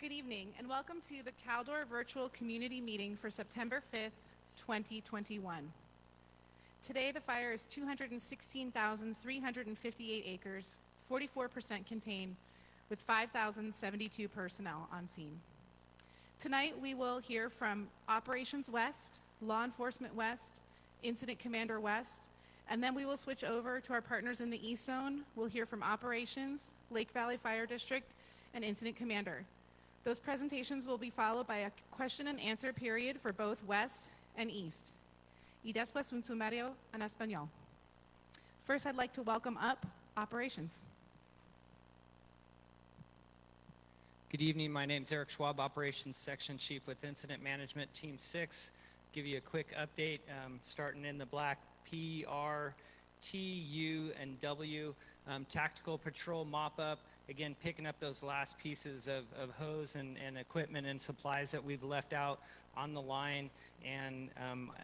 Good evening and welcome to the Caldor Virtual Community Meeting for September 5th, 2021. Today the fire is 216,358 acres, 44% contained, with 5,072 personnel on scene. Tonight we will hear from Operations West, Law Enforcement West, Incident Commander West, and then we will switch over to our partners in the East Zone. We'll hear from Operations, Lake Valley Fire District, and Incident Commander. Those presentations will be followed by a question and answer period for both West and East. Y después un sumario en español. First, I'd like to welcome up Operations. Good evening, my name is Eric Schwab, Operations Section Chief with Incident Management Team 6. Give you a quick update, starting in the black, P, R, T, U, and W. Tactical patrol mop-up, again, picking up those last pieces of hose and equipment and supplies that we've left out on the line, and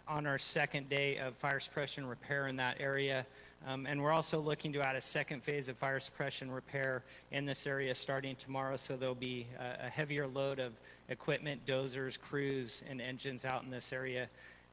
on our second day of fire suppression repair in that area. And we're also looking to add a second phase of fire suppression repair in this area starting tomorrow, so there'll be a heavier load of equipment, dozers, crews, and engines out in this area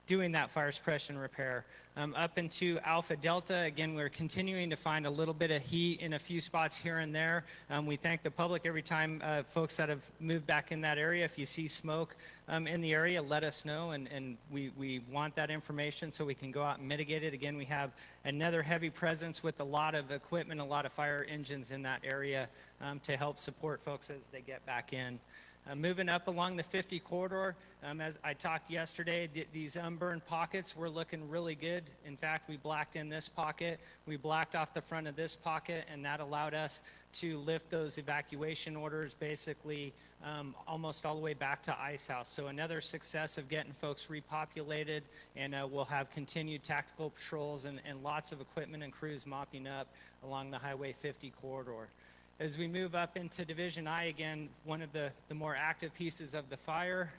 doing that fire suppression repair. Up into Alpha Delta, again, we're continuing to find a little bit of heat in a few spots here and there. We thank the public every time folks that have moved back in that area. If you see smoke in the area, let us know, and we want that information so we can go out and mitigate it. Again, we have another heavy presence with a lot of equipment, a lot of fire engines in that area to help support folks as they get back in. Moving up along the 50 corridor, as I talked yesterday, these unburned pockets were looking really good. In fact, we blacked in this pocket, we blacked off the front of this pocket, and that allowed us to lift those evacuation orders basically almost all the way back to Ice House. So another success of getting folks repopulated, and we'll have continued tactical patrols and lots of equipment and crews mopping up along the Highway 50 corridor. As we move up into Division I, again, one of the more active pieces of the fire,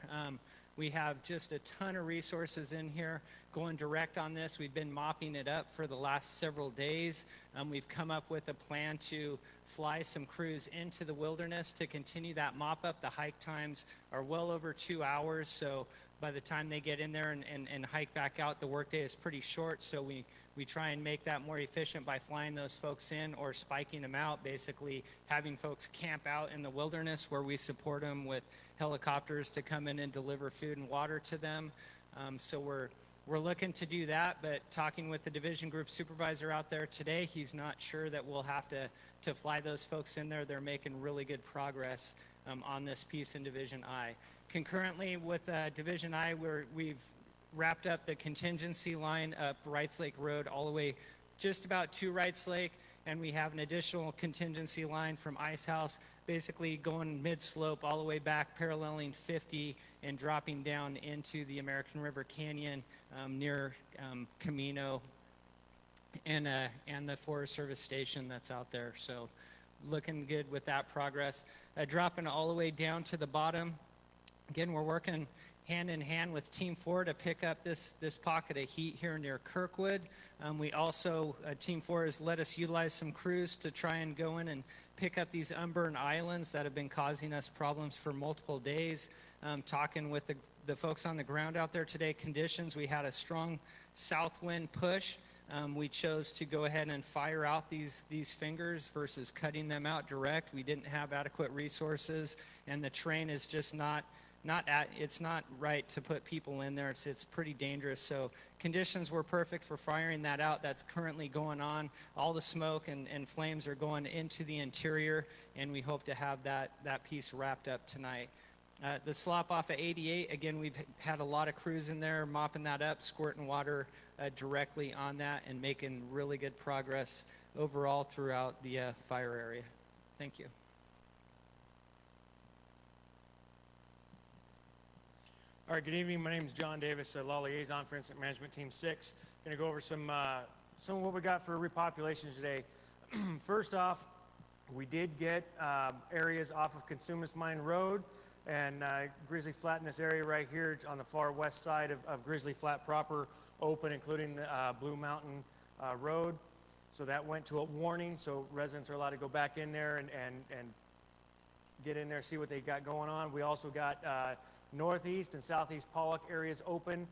we have just a ton of resources in here going direct on this. We've been mopping it up for the last several days. We've come up with a plan to fly some crews into the wilderness to continue that mop up. The hike times are well over 2 hours, so by the time they get in there and hike back out, the workday is pretty short, so we try and make that more efficient by flying those folks in or spiking them out, basically having folks camp out in the wilderness where we support them with helicopters to come in and deliver food and water to them. So we're looking to do that, but talking with the division group supervisor out there today, he's not sure that we'll have to fly those folks in there. They're making really good progress on this piece in Division I. Concurrently with Division I, we've wrapped up the contingency line up Wrights Lake Road all the way just about to Wrights Lake, and we have an additional contingency line from Ice House basically going mid-slope all the way back, paralleling 50 and dropping down into the American River Canyon near Camino and the Forest Service station that's out there. So looking good with that progress. Dropping all the way down to the bottom. Again, we're working hand in hand with Team 4 to pick up this pocket of heat here near Kirkwood. We also, Team 4 has let us utilize some crews to try and go in and pick up these unburned islands that have been causing us problems for multiple days. Talking with the folks on the ground out there today, conditions, we had a strong south wind push. We chose to go ahead and fire out these fingers versus cutting them out direct. We didn't have adequate resources, and the terrain is just it's not right to put people in there. It's pretty dangerous. So conditions were perfect for firing that out. That's currently going on. All the smoke and flames are going into the interior, and we hope to have that piece wrapped up tonight. The slop off of 88, again, we've had a lot of crews in there mopping that up, squirting water directly on that, and making really good progress overall throughout the fire area. Thank you. All right, good evening. My name is John Davis, Law Liaison for Incident Management Team 6. Going to go over some of what we got for repopulation today. First off, we did get areas off of Consumas Mine Road and Grizzly Flat in this area right here on the far west side of Grizzly Flat proper open, including Blue Mountain Road. So that went to a warning, so residents are allowed to go back in there and get in there, see what they got going on. We also got northeast and southeast Pollock areas open.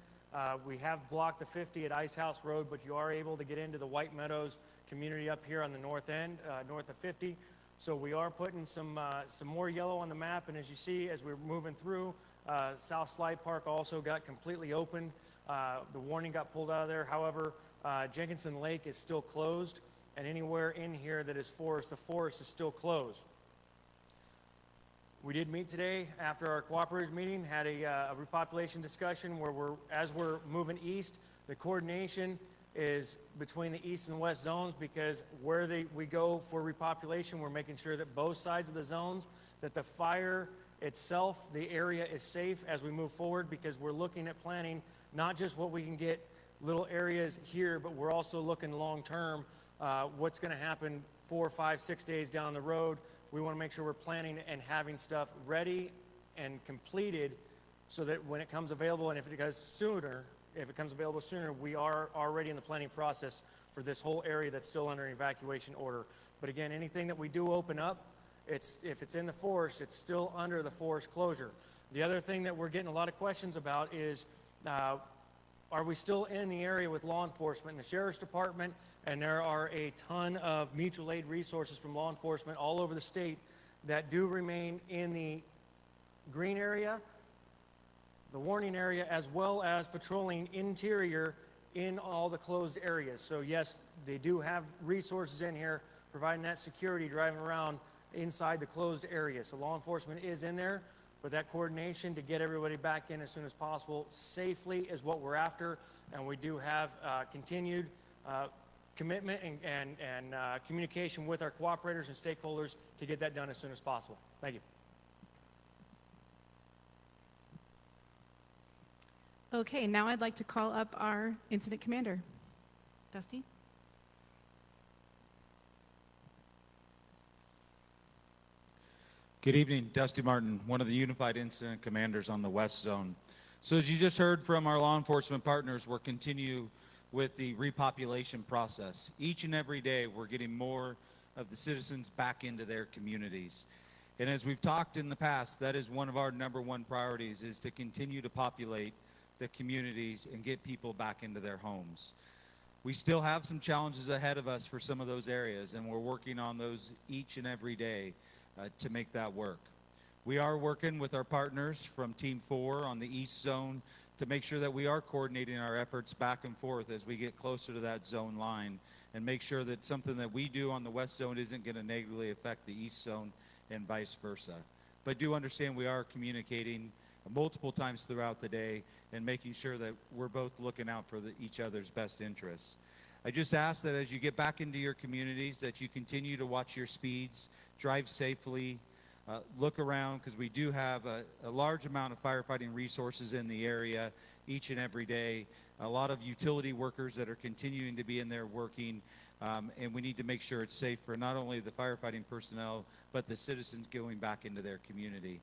We have blocked the 50 at Ice House Road, but you are able to get into the White Meadows community up here on the north end, north of 50. So we are putting some more yellow on the map, and as you see, as we're moving through, South Slide Park also got completely opened. The warning got pulled out of there. However, Jenkinson Lake is still closed, and anywhere in here that is forest, the forest is still closed. We did meet today after our cooperators meeting, had a repopulation discussion where as we're moving east, the coordination is between the east and west zones, because where we go for repopulation, we're making sure that both sides of the zones, that the fire itself, the area is safe as we move forward, because we're looking at planning not just what we can get little areas here, but we're also looking long term, what's going to happen 4, 5, 6 days down the road. We want to make sure we're planning and having stuff ready and completed so that when it comes available, and if it comes available sooner, we are already in the planning process for this whole area that's still under evacuation order. But again, anything that we do open up, if it's in the forest, it's still under the forest closure. The other thing that we're getting a lot of questions about is, are we still in the area with law enforcement and the Sheriff's Department? And there are a ton of mutual aid resources from law enforcement all over the state that do remain in the green area, the warning area, as well as patrolling interior in all the closed areas. So yes, they do have resources in here providing that security driving around inside the closed area. So law enforcement is in there, but that coordination to get everybody back in as soon as possible safely is what we're after. And we do have continued commitment and communication with our cooperators and stakeholders to get that done as soon as possible. Thank you. Okay, now I'd like to call up our incident commander. Dusty? Good evening, Dusty Martin, one of the Unified Incident Commanders on the West Zone. So as you just heard from our law enforcement partners, we're continue with the repopulation process. Each and every day, we're getting more of the citizens back into their communities. And as we've talked in the past, that is one of our #1 priorities, is to continue to populate the communities and get people back into their homes. We still have some challenges ahead of us for some of those areas, and we're working on those each and every day to make that work. We are working with our partners from Team 4 on the East Zone to make sure that we are coordinating our efforts back and forth as we get closer to that zone line, and make sure that something that we do on the West Zone isn't going to negatively affect the East Zone and vice versa. But do understand we are communicating multiple times throughout the day and making sure that we're both looking out for each other's best interests. I just ask that as you get back into your communities, that you continue to watch your speeds, drive safely, look around, because we do have a large amount of firefighting resources in the area each and every day. A lot of utility workers that are continuing to be in there working, and we need to make sure it's safe for not only the firefighting personnel, but the citizens going back into their community.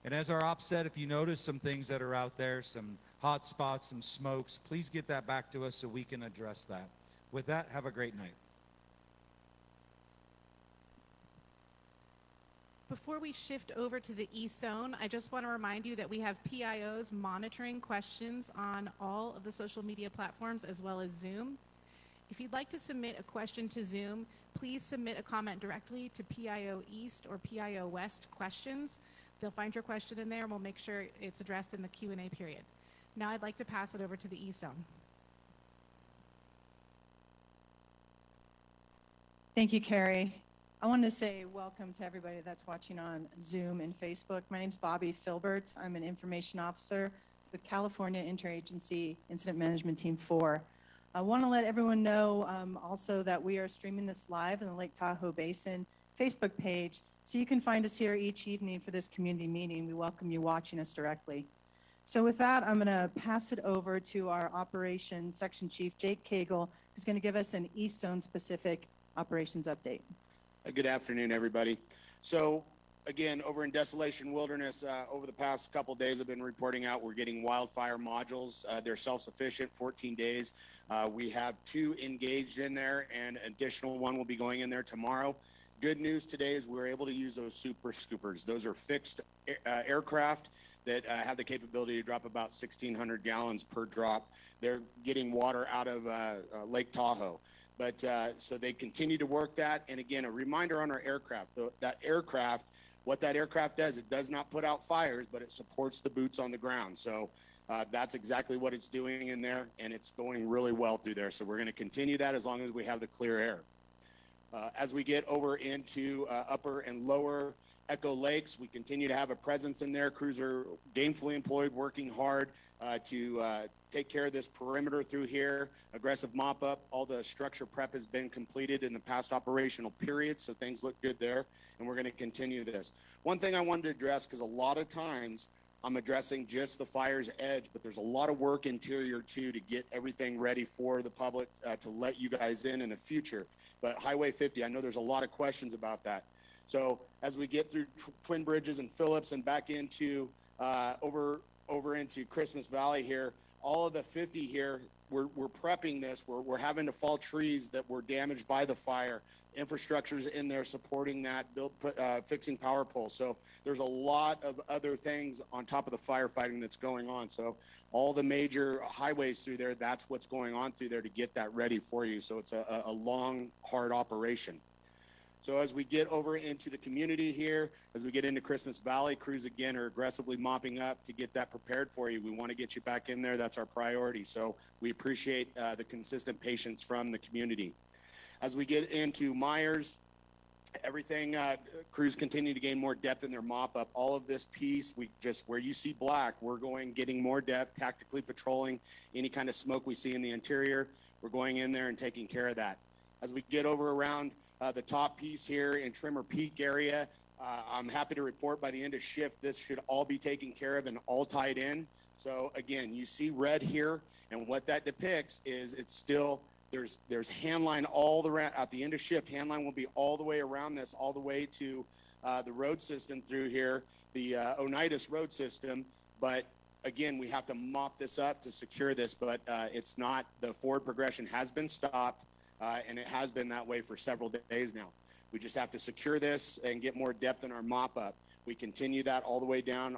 And as our ops said, if you notice some things that are out there, some hot spots, some smokes, please get that back to us so we can address that. With that, have a great night. Before we shift over to the East Zone, I just want to remind you that we have PIOs monitoring questions on all of the social media platforms as well as Zoom. If you'd like to submit a question to Zoom, please submit a comment directly to PIO East or PIO West questions. They'll find your question in there, and we'll make sure it's addressed in the Q&A period. Now I'd like to pass it over to the East Zone. Thank you, Carrie. I want to say welcome to everybody that's watching on Zoom and Facebook. My name's Bobby Filbert. I'm an information officer with California Interagency Incident Management Team 4. I want to let everyone know also that we are streaming this live in the Lake Tahoe Basin Facebook page, so you can find us here each evening for this community meeting. We welcome you watching us directly. So with that, I'm going to pass it over to our Operations Section Chief, Jake Cagle, who's going to give us an East Zone specific operations update. Good afternoon, everybody. So again, over in Desolation Wilderness, over the past couple of days, I've been reporting out we're getting wildfire modules. They're self-sufficient, 14 days. We have 2 engaged in there, and additional one will be going in there tomorrow. Good news today is we're able to use those super scoopers. Those are fixed aircraft that have the capability to drop about 1,600 gallons per drop. They're getting water out of Lake Tahoe. But so they continue to work that. And again, a reminder on our aircraft, that aircraft, what that aircraft does, it does not put out fires, but it supports the boots on the ground. So that's exactly what it's doing in there, and it's going really well through there. So we're going to continue that as long as we have the clear air. As we get over into upper and lower Echo Lakes, we continue to have a presence in there. Crews are gainfully employed, working hard to take care of this perimeter through here. Aggressive mop up. All the structure prep has been completed in the past operational period, so things look good there, and we're going to continue this. One thing I wanted to address, because a lot of times I'm addressing just the fire's edge, but there's a lot of work interior too to get everything ready for the public to let you guys in the future. But Highway 50, I know there's a lot of questions about that. So as we get through Twin Bridges and Phillips and back into over into Christmas Valley here, all of the 50 here, we're prepping this. We're having to fall trees that were damaged by the fire. Infrastructure's in there supporting that, fixing power poles. So there's a lot of other things on top of the firefighting that's going on. So all the major highways through there, that's what's going on through there to get that ready for you. So it's a long, hard operation. So as we get over into the community here, as we get into Christmas Valley, crews again are aggressively mopping up to get that prepared for you. We want to get you back in there. That's our priority. So we appreciate the consistent patience from the community. As we get into Myers, everything, crews continue to gain more depth in their mop up. All of this piece, we just, where you see black, we're getting more depth, tactically patrolling any kind of smoke we see in the interior. We're going in there and taking care of that. As we get over around the top piece here in Trimmer Peak area, I'm happy to report by the end of shift, this should all be taken care of and all tied in. So again, you see red here, and what that depicts is it's still, there's hand line all the way at the end of shift. Hand line will be all the way around this, all the way to the road system through here, the Oneida road system. But again, we have to mop this up to secure this, but it's not, the forward progression has been stopped, and it has been that way for several days now. We just have to secure this and get more depth in our mop up. We continue that all the way down,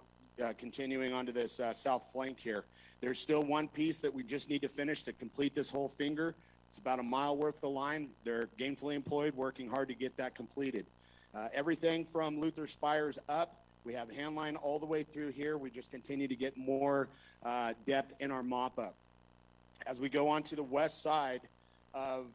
continuing onto this south flank here. There's still one piece that we just need to finish to complete this whole finger. It's about a mile worth of line. They're gainfully employed, working hard to get that completed. Everything from Luther Spires up, we have hand line all the way through here. We just continue to get more depth in our mop up. As we go on to the west side of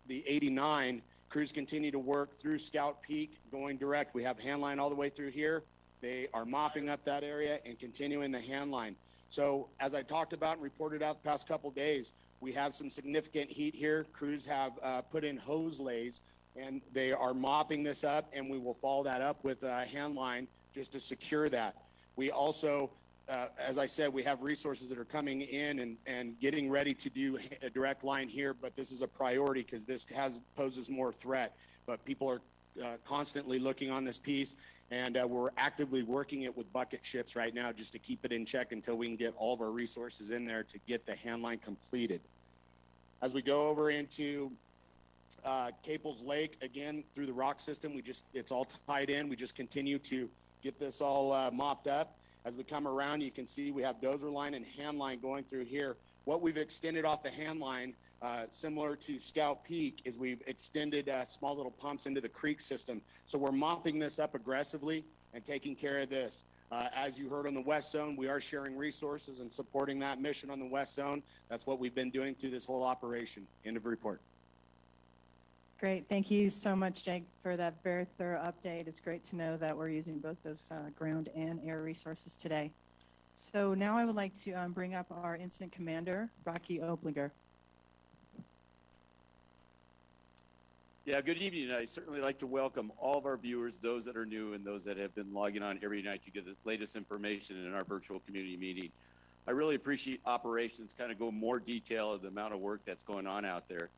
the 89, crews continue to work through Scout Peak, going direct. We have hand line all the way through here. They are mopping up that area and continuing the hand line. So as I talked about and reported out the past couple days, we have some significant heat here. Crews have put in hose lays, and they are mopping this up, and we will follow that up with a hand line just to secure that. We also, as I said, we have resources that are coming in and getting ready to do a direct line here, but this is a priority because this poses more threat. But people are constantly looking on this piece, and we're actively working it with bucket ships right now just to keep it in check until we can get all of our resources in there to get the hand line completed. As we go over into Caples Lake, again, through the rock system, it's all tied in. We just continue to get this all mopped up. As we come around, you can see we have dozer line and hand line going through here. What we've extended off the hand line, similar to Scout Peak, is we've extended small little pumps into the creek system. So we're mopping this up aggressively and taking care of this. As you heard on the West Zone, we are sharing resources and supporting that mission on the West Zone. That's what we've been doing through this whole operation. End of report. Great. Thank you so much, Jake, for that very thorough update. It's great to know that we're using both those ground and air resources today. So now I would like to bring up our incident commander, Rocky Oblinger. Yeah, good evening. I'd certainly like to welcome all of our viewers, those that are new and those that have been logging on every night to get the latest information in our virtual community meeting. I really appreciate operations, kind of go more detail of the amount of work that's going on out there.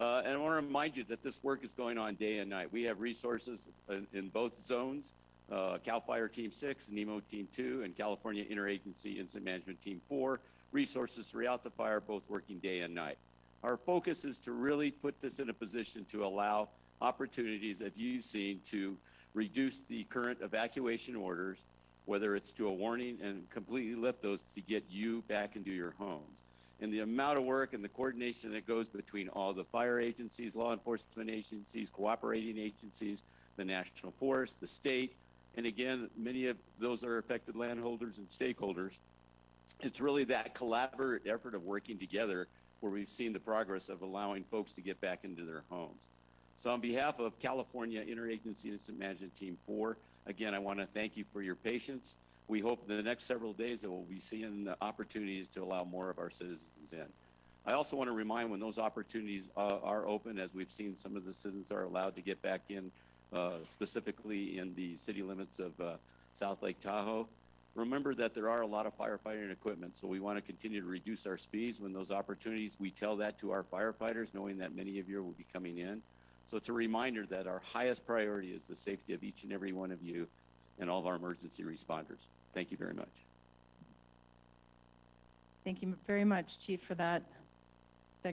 And I want to remind you that this work is going on day and night. We have resources in both zones, CAL FIRE Team 6, NEMO Team 2, and California Interagency Incident Management Team 4, resources throughout the fire, both working day and night. Our focus is to really put this in a position to allow opportunities have you seen to reduce the current evacuation orders, whether it's to a warning, and completely lift those to get you back into your homes? And the amount of work and the coordination that goes between all the fire agencies, law enforcement agencies, cooperating agencies, the National Forest, the state, and again, many of those are affected landholders and stakeholders. It's really that collaborative effort of working together where we've seen the progress of allowing folks to get back into their homes. So on behalf of California Interagency Incident Management Team 4, again, I want to thank you for your patience. We hope in the next several days that we'll be seeing the opportunities to allow more of our citizens in. I also want to remind when those opportunities are open, as we've seen some of the citizens are allowed to get back in, specifically in the city limits of South Lake Tahoe. Remember that there are a lot of firefighting equipment, so we want to continue to reduce our speeds when those opportunities. We tell that to our firefighters, knowing that many of you will be coming in. So it's a reminder that our highest priority is the safety of each and every one of you and all of our emergency responders. Thank you very much. Thank you very much, Chief, for that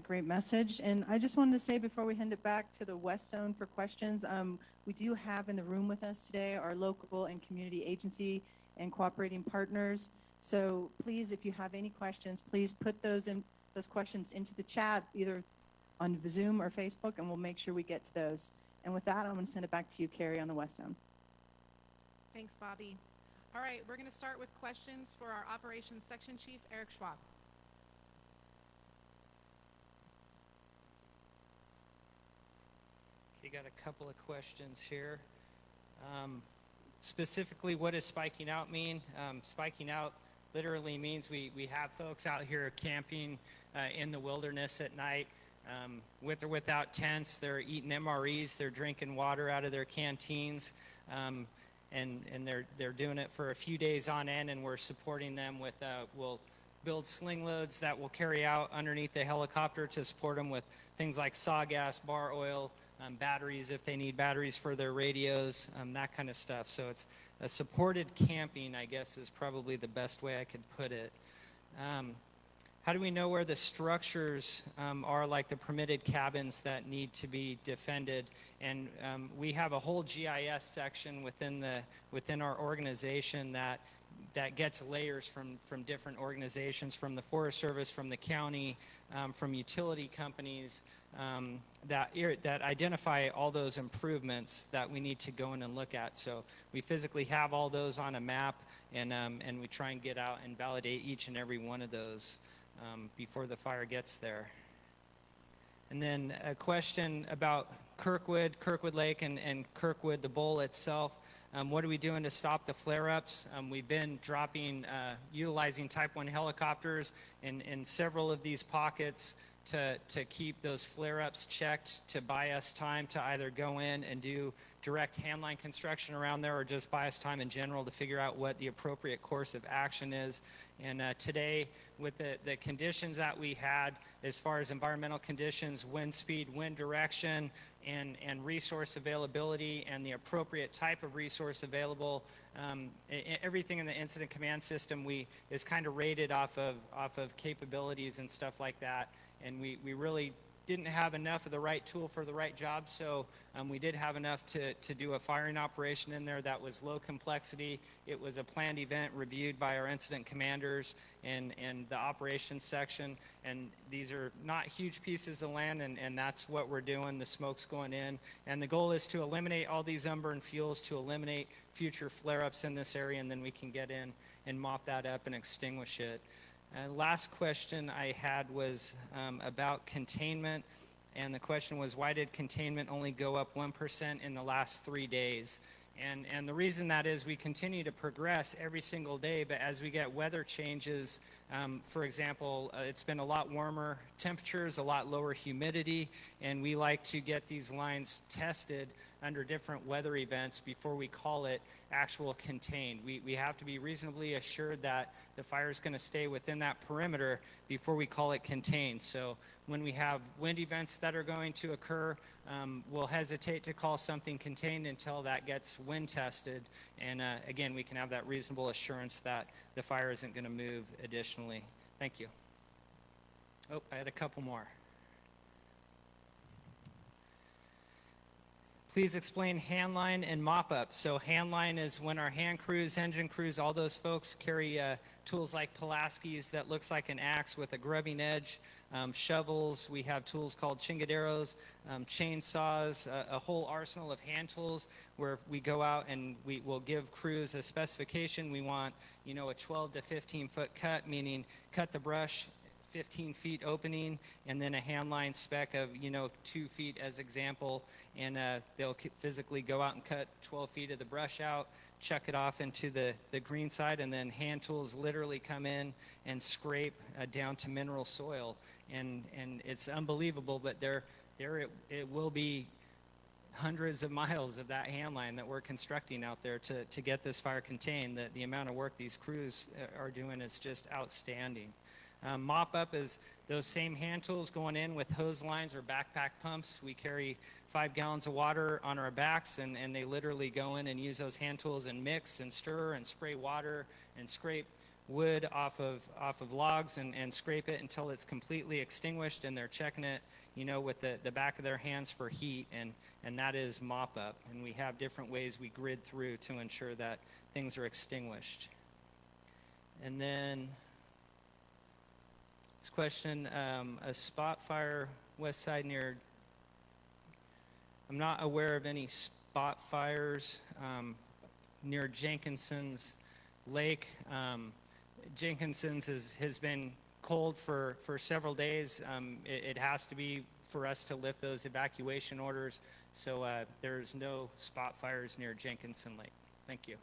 great message. And I just wanted to say before we hand it back to the West Zone for questions, we do have in the room with us today our local and community agency and cooperating partners. So please, if you have any questions, please put those questions into the chat, either on Zoom or Facebook, and we'll make sure we get to those. And with that, I'm going to send it back to you, Carrie, on the West Zone. Thanks, Bobby. All right, we're going to start with questions for our Operations Section Chief, Eric Schwab. Okay, got a couple of questions here. Specifically, what does spiking out mean? Spiking out literally means we have folks out here camping in the wilderness at night, with or without tents. They're eating MREs, they're drinking water out of their canteens, and they're doing it for a few days on end, and we're supporting them with, we'll build sling loads that will carry out underneath the helicopter to support them with things like sawgas, bar oil, batteries if they need batteries for their radios, that kind of stuff. So it's a supported camping, I guess, is probably the best way I could put it. How do we know where the structures are, like the permitted cabins that need to be defended? And we have a whole GIS section within our organization that gets layers from different organizations, from the Forest Service, from the county, from utility companies, that identify all those improvements that we need to go in and look at. So we physically have all those on a map, and we try and get out and validate each and every one of those before the fire gets there. And then a question about Kirkwood Lake, and Kirkwood, the bowl itself. What are we doing to stop the flare-ups? We've been utilizing Type 1 helicopters in several of these pockets to keep those flare-ups checked, to buy us time to either go in and do direct handline construction around there, or just buy us time in general to figure out what the appropriate course of action is. And today, with the conditions that we had as far as environmental conditions, wind speed, wind direction, and resource availability, and the appropriate type of resource available, everything in the incident command system is kind of rated off of capabilities and stuff like that. And we really didn't have enough of the right tool for the right job, so we did have enough to do a firing operation in there that was low complexity. It was a planned event reviewed by our incident commanders and the operations section, and these are not huge pieces of land, and that's what we're doing. The smoke's going in, and the goal is to eliminate all these unburned fuels, to eliminate future flare-ups in this area, and then we can get in and mop that up and extinguish it. Last question I had was about containment, and the question was, why did containment only go up 1% in the last 3 days? And the reason that is, we continue to progress every single day, but as we get weather changes, for example, it's been a lot warmer temperatures, a lot lower humidity, and we like to get these lines tested under different weather events before we call it actual contained. We have to be reasonably assured that the fire is going to stay within that perimeter before we call it contained. So when we have wind events that are going to occur, we'll hesitate to call something contained until that gets wind tested. And again, we can have that reasonable assurance that the fire isn't going to move additionally. Thank you. Oh, I had a couple more. Please explain handline and mop-up. So handline is when our hand crews, engine crews, all those folks carry tools like Pulaski's that looks like an axe with a grubbing edge, shovels. We have tools called chingaderos, chainsaws, a whole arsenal of hand tools where we go out and we will give crews a specification. We want, a 12 to 15 foot cut, meaning cut the brush 15 feet opening, and then a handline spec of 2 feet as example, and they'll physically go out and cut 12 feet of the brush out, chuck it off into the green side, and then hand tools literally come in and scrape down to mineral soil, and it's unbelievable, but it will be hundreds of miles of that hand line that we're constructing out there to get this fire contained. The amount of work these crews are doing is just outstanding. Mop up is those same hand tools going in with hose lines or backpack pumps. We carry 5 gallons of water on our backs, and they literally go in and use those hand tools and mix and stir and spray water and scrape wood off of logs and scrape it until it's completely extinguished, and they're checking it with the back of their hands for heat, and that is mop up. And we have different ways we grid through to ensure that things are extinguished. And then this question, a spot fire west side near, I'm not aware of any spot fires near Jenkinson's Lake. Jenkinson's has been cold for several days. It has to be for us to lift those evacuation orders, so there's no spot fires near Jenkinson Lake. Thank you.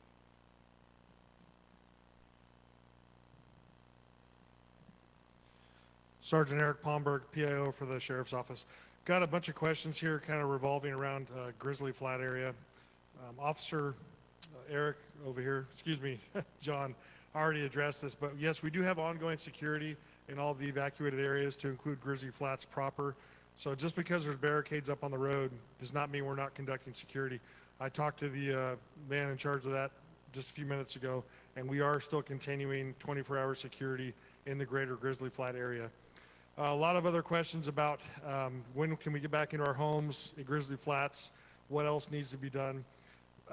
Sergeant Eric Palmberg, PIO for the Sheriff's Office. Got a bunch of questions here kind of revolving around Grizzly Flat area. Officer Eric over here, excuse me, John, already addressed this, but yes, we do have ongoing security in all the evacuated areas to include Grizzly Flats proper. So just because there's barricades up on the road does not mean we're not conducting security. I talked to the man in charge of that just a few minutes ago, and we are still continuing 24-hour security in the greater Grizzly Flat area. A lot of other questions about when can we get back into our homes at Grizzly Flats, what else needs to be done.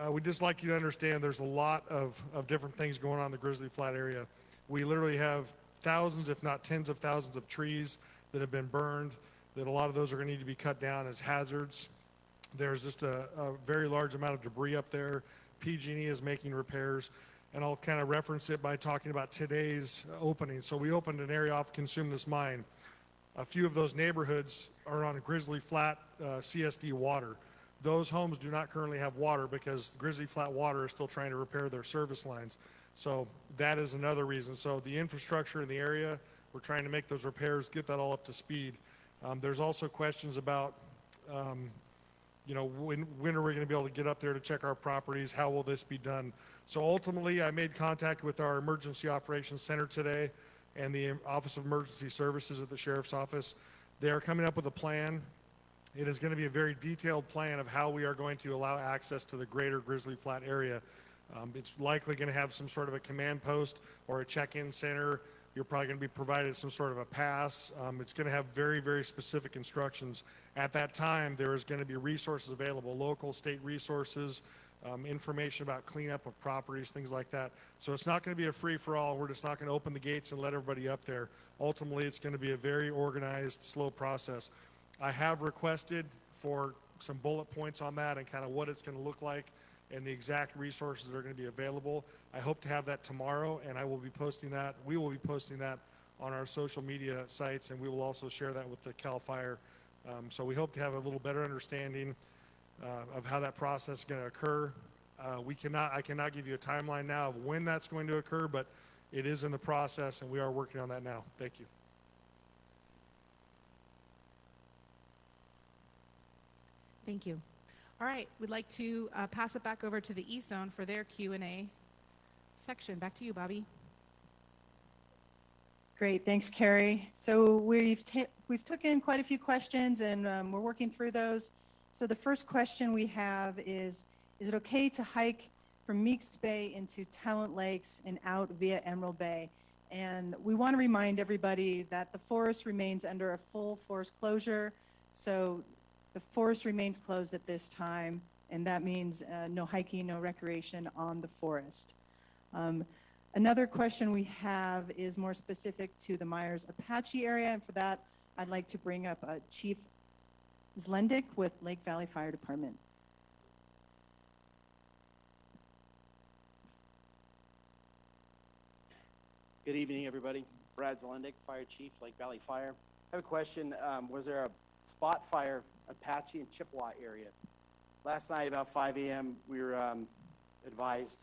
We'd just like you to understand there's a lot of different things going on in the Grizzly Flat area. We literally have thousands, if not tens of thousands of trees that have been burned, that a lot of those are going to need to be cut down as hazards. There's just a very large amount of debris up there. PG&E is making repairs, and I'll kind of reference it by talking about today's opening. So we opened an area off Consume This Mine. A few of those neighborhoods are on Grizzly Flat CSD water. Those homes do not currently have water because Grizzly Flat Water is still trying to repair their service lines. So that is another reason. So the infrastructure in the area, we're trying to make those repairs, get that all up to speed. There's also questions about, when are we going to be able to get up there to check our properties? How will this be done? So ultimately, I made contact with our Emergency Operations Center today and the Office of Emergency Services at the Sheriff's Office. They are coming up with a plan. It is going to be a very detailed plan of how we are going to allow access to the greater Grizzly Flat area. It's likely going to have some sort of a command post or a check-in center. You're probably going to be provided some sort of a pass. It's going to have very, very specific instructions. At that time, there is going to be resources available, local, state resources, information about cleanup of properties, things like that. So it's not going to be a free-for-all. We're just not going to open the gates and let everybody up there. Ultimately, it's going to be a very organized, slow process. I have requested for some bullet points on that and kind of what it's going to look like and the exact resources that are going to be available. I hope to have that tomorrow, and I will be posting that. We will be posting that on our social media sites, and we will also share that with the Cal Fire. So we hope to have a little better understanding of how that process is going to occur. I cannot give you a timeline now of when that's going to occur, but it is in the process, and we are working on that now. Thank you. Thank you. All right, we'd like to pass it back over to the East Zone for their Q&A section. Back to you, Bobby. Great, thanks, Carrie. So we've took in quite a few questions, and we're working through those. So the first question we have is it okay to hike from Meeks Bay into Talent Lakes and out via Emerald Bay? And we want to remind everybody that the forest remains under a full forest closure. So The forest remains closed at this time, and that means no hiking, no recreation on the forest. Another question we have is more specific to the Myers Apache area, and for that, I'd like to bring up Chief Zlendick with Lake Valley Fire Department. Good evening, everybody. Brad Zlendick, Fire Chief, Lake Valley Fire. I have a question. Was there a spot fire, Apache and Chippewa area? Last night about 5 a.m., we were advised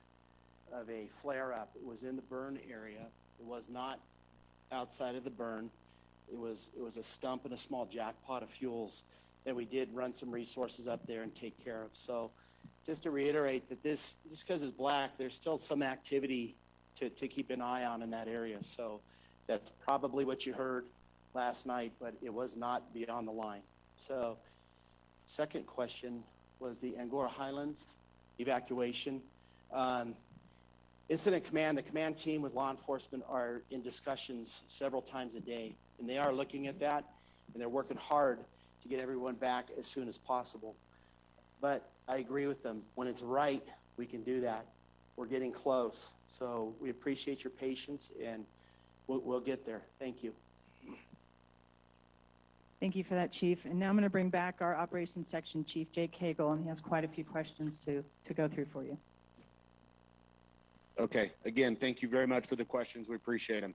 of a flare-up. It was in the burn area. It was not outside of the burn. It was a stump and a small jackpot of fuels that we did run some resources up there and take care of. So just to reiterate that this, just because it's black, there's still some activity to keep an eye on in that area. So that's probably what you heard last night, but it was not beyond the line. So second question was the Angora Highlands evacuation. Incident command, the command team with law enforcement are in discussions several times a day, and they are looking at that, and they're working hard to get everyone back as soon as possible. But I agree with them. When it's right, we can do that. We're getting close. So we appreciate your patience, and we'll get there. Thank you. Thank you for that, Chief. And now I'm going to bring back our Operations Section Chief, Jake Hagel, and he has quite a few questions to go through for you. Okay, again, thank you very much for the questions. We appreciate them.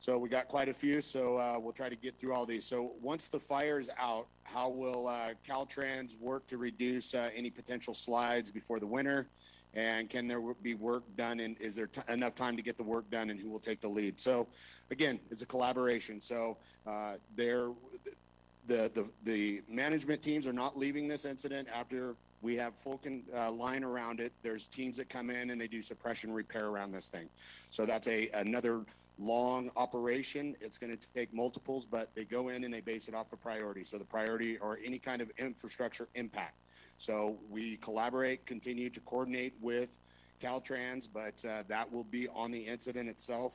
So we got quite a few, so we'll try to get through all these. So once the fire's out, how will Caltrans work to reduce any potential slides before the winter? And can there be work done, and is there enough time to get the work done, and who will take the lead? So again, it's a collaboration. So the management teams are not leaving this incident after we have full line around it. There's teams that come in and they do suppression repair around this thing. So that's another long operation. It's going to take multiples, but they go in and they base it off a priority. So the priority or any kind of infrastructure impact. So we collaborate, continue to coordinate with Caltrans, but that will be on the incident itself.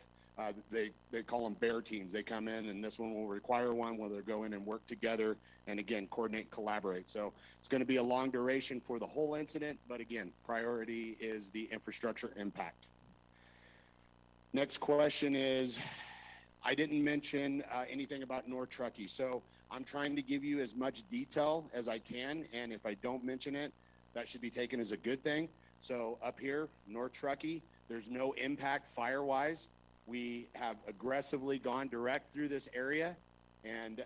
They call them bear teams. They come in, and this one will require one where they'll go in and work together and, again, coordinate, collaborate. So it's going to be a long duration for the whole incident, but, again, priority is the infrastructure impact. Next question is, I didn't mention anything about North Truckee. So I'm trying to give you as much detail as I can, and if I don't mention it, that should be taken as a good thing. So up here, North Truckee, there's no impact fire-wise. We have aggressively gone direct through this area, and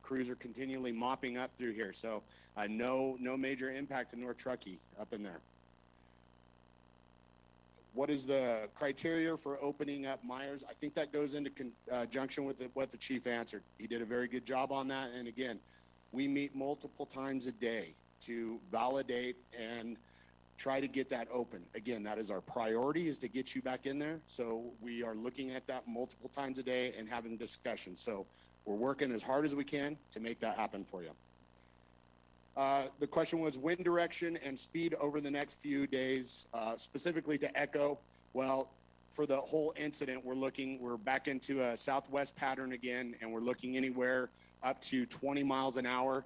crews are continually mopping up through here. So no major impact to North Truckee up in there. What is the criteria for opening up Myers? I think that goes into conjunction with what the chief answered. He did a very good job on that. And again, we meet multiple times a day to validate and try to get that open. Again, that is our priority, is to get you back in there. So we are looking at that multiple times a day and having discussions. So we're working as hard as we can to make that happen for you. The question was wind direction and speed over the next few days, specifically to Echo. Well, for the whole incident, we're back into a southwest pattern again, and we're looking anywhere up to 20 miles an hour.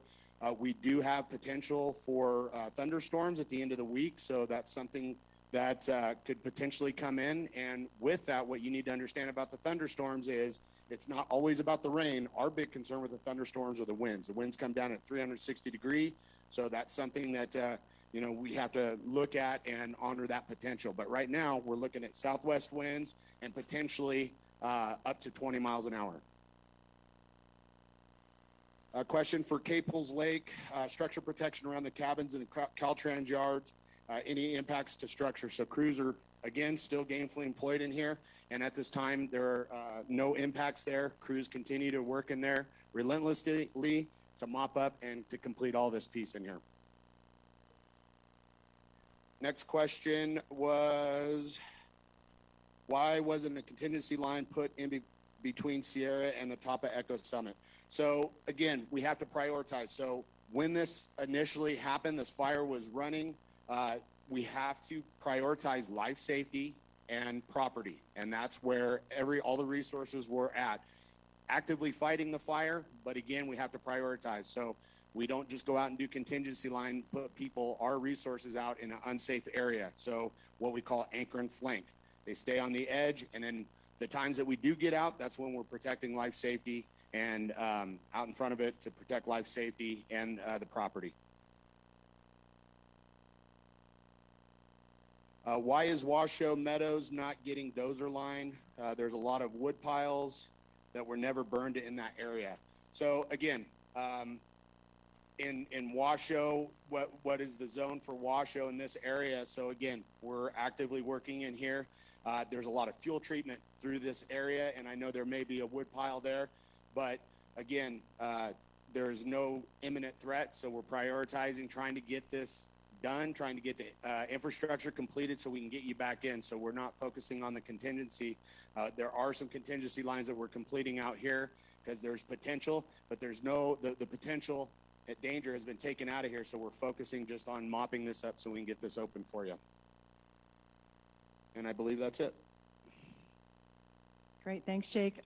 We do have potential for thunderstorms at the end of the week, so that's something that could potentially come in. And with that, what you need to understand about the thunderstorms is it's not always about the rain. Our big concern with the thunderstorms are the winds. The winds come down at 360 degrees, so that's something that we have to look at and honor that potential. But right now, we're looking at southwest winds and potentially up to 20 miles an hour. A question for Caples Lake, structure protection around the cabins and the Caltrans yards, any impacts to structure. So crews are, again, still gainfully employed in here, and at this time, there are no impacts there. Crews continue to work in there relentlessly to mop up and to complete all this piece in here. Next question was, why wasn't a contingency line put in between Sierra and the top of Echo Summit? So again, we have to prioritize. So when this initially happened, this fire was running, we have to prioritize life safety and property. And that's where all the resources were at. Actively fighting the fire, but again, we have to prioritize. So We don't just go out and do contingency line, put people, our resources out in an unsafe area. So what we call anchor and flank. They stay on the edge, and then the times that we do get out, that's when we're protecting life safety and out in front of it to protect life safety and the property. Why is Washoe Meadows not getting dozer line? There's a lot of wood piles that were never burned in that area. So again, in Washoe, what is the zone for Washoe in this area? So again, we're actively working in here. There's a lot of fuel treatment through this area, and I know there may be a wood pile there, but again, there's no imminent threat, so we're prioritizing trying to get this done, trying to get the infrastructure completed so we can get you back in. So we're not focusing on the contingency. There are some contingency lines that we're completing out here because there's potential, but there's no, the potential at danger has been taken out of here. So we're focusing just on mopping this up so we can get this open for you. And I believe that's it. Great, thanks, Jake.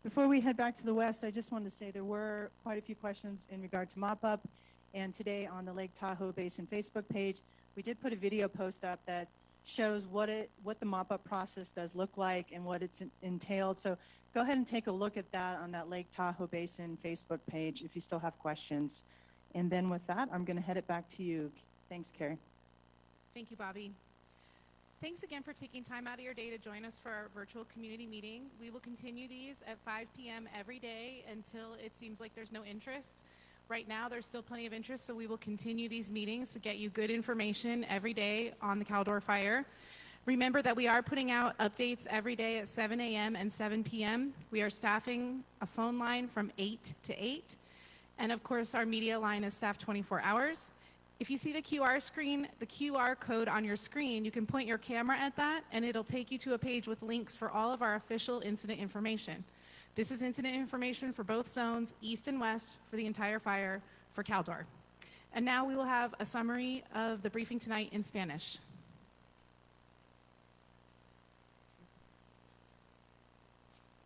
Before we head back to the west, I just wanted to say there were quite a few questions in regard to mop-up. And today on the Lake Tahoe Basin Facebook page, we did put a video post up that shows what the mop-up process does look like and what it's entailed. So go ahead and take a look at that on that Lake Tahoe Basin Facebook page if you still have questions. And then with that, I'm going to head it back to you. Thanks, Carrie. Thank you, Bobby. Thanks again for taking time out of your day to join us for our virtual community meeting. We will continue these at 5 p.m. every day until it seems like there's no interest. Right now, there's still plenty of interest, so we will continue these meetings to get you good information every day on the Caldor Fire. Remember that we are putting out updates every day at 7 a.m. and 7 p.m. We are staffing a phone line from 8 to 8. And of course, our media line is staffed 24 hours. If you see the QR screen, the QR code on your screen, you can point your camera at that, and it'll take you to a page with links for all of our official incident information. This is incident information for both zones, east and west, for the entire fire for Caldor. And now we will have a summary of the briefing tonight in Spanish.